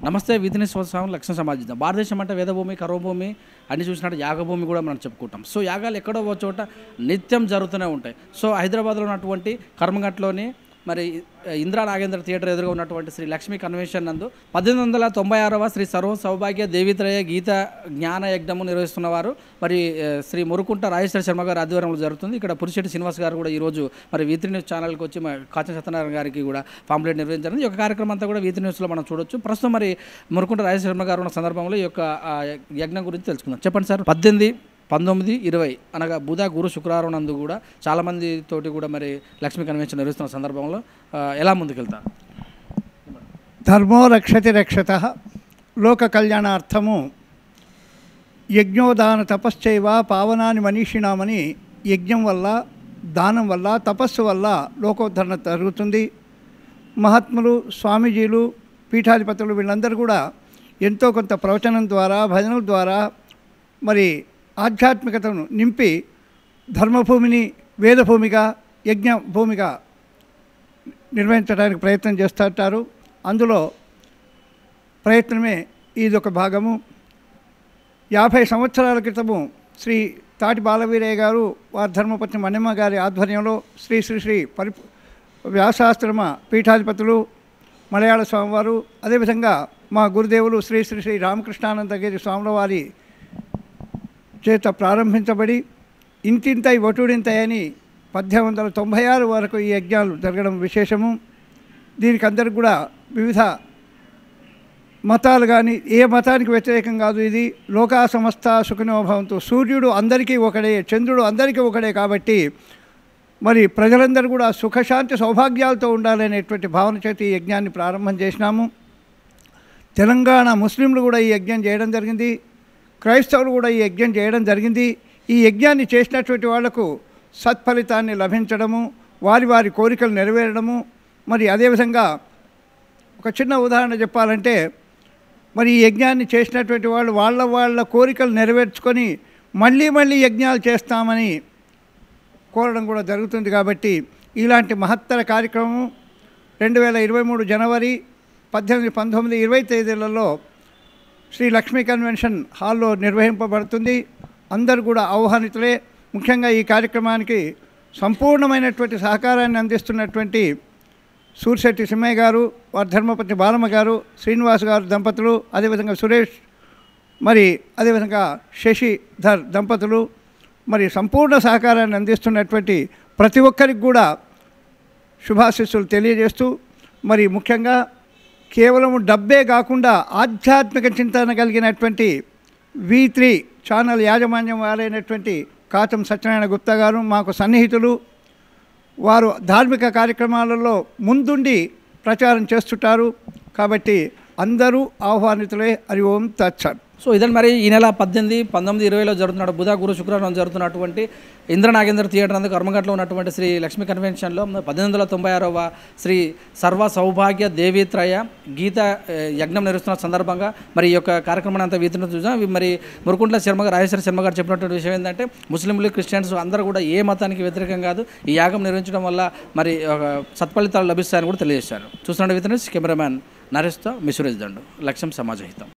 నమస్తే వీధిని స్వస్వామి లక్ష్యం సమాజిద్దాం. భారతదేశం అంటే వేదభూమి, కర్మభూమి అన్ని చూసినట్టు యాగభూమి కూడా మనం చెప్పుకుంటాం. సో యాగాలు ఎక్కడో ఒక చోట నిత్యం జరుగుతూనే ఉంటాయి. సో హైదరాబాద్లో ఉన్నటువంటి కర్మఘట్లోని మరి ఇందిరా నాగేంద్ర థియేటర్ ఎదురుగా ఉన్నటువంటి శ్రీ లక్ష్మీ కన్వెన్షన్ నందు 1896వ శ్రీ సర్వ సౌభాగ్య దేవిత్రయ గీత జ్ఞాన యజ్ఞము నిర్వహిస్తున్నవారు మరి శ్రీ మురుకుంట రాజేశ్వర శర్మ గారి ఆధ్వర్యంలో జరుగుతుంది. ఇక్కడ పురిశెట్టి శ్రీనివాస్ గారు కూడా ఈరోజు మరి వీత్రి న్యూస్ ఛానల్కి వచ్చి కాచన సత్యనారాయణ గారికి కూడా పాంప్లెట్ నిర్వహించారు. ఈ యొక్క కార్యక్రమం అంతా కూడా వీత్రి న్యూస్లో మనం చూడొచ్చు. ప్రస్తుతం మరి మురుకుంట రాజేశ్వర శర్మ గారు ఉన్న సందర్భంలో ఈ యొక్క యజ్ఞం గురించి తెలుసుకుందాం. చెప్పండి సార్. 18, 19, 20 అనగా బుధ, గురు, శుక్రవారం నందు కూడా చాలామంది తోటి కూడా మరి లక్ష్మీ కన్వెన్షన్ నిర్వహిస్తున్న సందర్భంలో ఎలా ముందుకెళ్తారు? ధర్మో రక్షతి రక్షతః లోక కళ్యాణార్థము యజ్ఞోదాన తపశ్చైవ పావనాని మనీషిణామని యజ్ఞం వల్ల, దానం వల్ల, తపస్సు వల్ల లోకోద్ధరణ జరుగుతుంది. మహాత్ములు, స్వామీజీలు, పీఠాధిపతులు వీళ్ళందరూ కూడా ఎంతో కొంత ప్రవచనం ద్వారా, భజనల ద్వారా మరి ఆధ్యాత్మికతను నింపి ధర్మభూమిని వేదభూమిగా, యజ్ఞ భూమిగా నిర్వహించడానికి ప్రయత్నం చేస్తుంటారు. అందులో ప్రయత్నమే ఇదొక భాగము. 50 సంవత్సరాల క్రితము శ్రీ తాటి బాలవీరయ్య గారు వారి ధర్మపత్ని మణిమ్మ గారి ఆధ్వర్యంలో శ్రీ శ్రీ శ్రీ వ్యాసాశ్రమ పీఠాధిపతులు మలయాళ స్వామివారు, అదేవిధంగా మా గురుదేవులు శ్రీ శ్రీ శ్రీ రామకృష్ణానందగిరి స్వాముల వారి చేత ప్రారంభించబడి ఇంతింతై ఒటుడింతై అని 1896 వరకు ఈ యజ్ఞాలు జరగడం విశేషము. దీనికి అందరికి కూడా వివిధ మతాలు కానీ ఏ మతానికి వ్యతిరేకం కాదు. ఇది లోకా సమస్త సుఖినో భవంతు. సూర్యుడు అందరికీ ఒకడే, చంద్రుడు అందరికీ ఒకడే. కాబట్టి మరి ప్రజలందరూ కూడా సుఖశాంతి సౌభాగ్యాలతో ఉండాలనేటువంటి భావన చేత ఈ యజ్ఞాన్ని ప్రారంభం చేసినాము. తెలంగాణ ముస్లింలు కూడా ఈ యజ్ఞం చేయడం జరిగింది. క్రైస్తవులు కూడా ఈ యజ్ఞం చేయడం జరిగింది. ఈ యజ్ఞాన్ని చేసినటువంటి వాళ్లకు సత్ఫలితాన్ని లభించడము, వారి వారి కోరికలు నెరవేరడము. మరి అదేవిధంగా ఒక చిన్న ఉదాహరణ చెప్పాలంటే, మరి ఈ యజ్ఞాన్ని చేసినటువంటి వాళ్ళు వాళ్ళ కోరికలు నెరవేర్చుకొని మళ్ళీ యజ్ఞాలు చేస్తామని కోరడం కూడా జరుగుతుంది. కాబట్టి ఇలాంటి మహత్తర కార్యక్రమం 2023 జనవరి 18, 19, 20 తేదీలలో శ్రీ లక్ష్మీ కన్వెన్షన్ హాల్లో నిర్వహింపబడుతుంది. అందరూ కూడా ఆహ్వానితులే. ముఖ్యంగా ఈ కార్యక్రమానికి సంపూర్ణమైనటువంటి సహకారాన్ని అందిస్తున్నటువంటి సూర్శెట్టి సింహయ్య గారు, వారి ధర్మపత్ని బాలమ్మ గారు, శ్రీనివాస్ గారు దంపతులు, అదేవిధంగా సురేష్, మరి అదేవిధంగా శశిధర్ దంపతులు, మరి సంపూర్ణ సహకారాన్ని అందిస్తున్నటువంటి ప్రతి ఒక్కరికి కూడా శుభాశీస్సులు తెలియజేస్తూ, మరి ముఖ్యంగా కేవలం డబ్బే కాకుండా ఆధ్యాత్మిక చింతన కలిగినటువంటి V3 ఛానల్ యాజమాన్యం వారైనటువంటి కాచం సత్యనారాయణ గుప్తా గారు మాకు సన్నిహితులు. వారు ధార్మిక కార్యక్రమాలలో ముందుండి ప్రచారం చేస్తుంటారు. కాబట్టి అందరూ ఆహ్వానితులే. హరి ఓం తత్సత్. సో ఇదని మరి ఈ నెల 18, 19, 20లో జరుగుతున్నాడు బుధ, గురు, శుక్రవారం జరుగుతున్నటువంటి ఇందిరా నాగేంద్ర థియేటర్ నందు కర్మఘట్లో ఉన్నటువంటి శ్రీ లక్ష్మీ కన్వెన్షన్లో 1896వ శ్రీ సర్వ సౌభాగ్య దేవిత్రయ గీత యజ్ఞం నిర్వహిస్తున్న సందర్భంగా మరి ఈ యొక్క కార్యక్రమాన్ని అంతా వీతిని చూసాం. మరి మురుకుంట్ల శర్మ గారు, రాజేశ్వర శర్మ గారు చెప్పినటువంటి విషయం ఏంటంటే, ముస్లింలు, క్రిస్టియన్స్ అందరూ కూడా ఏ మతానికి వ్యతిరేకం కాదు. ఈ యాగం నిర్వహించడం వల్ల మరి సత్ఫలితాలు లభిస్తాయని కూడా తెలియజేశారు. చూస్తున్న వీతిని కెమెరామ్యాన్ నరేష్తో మిసురేజ్ దండు, లక్ష్యం సమాజహితం.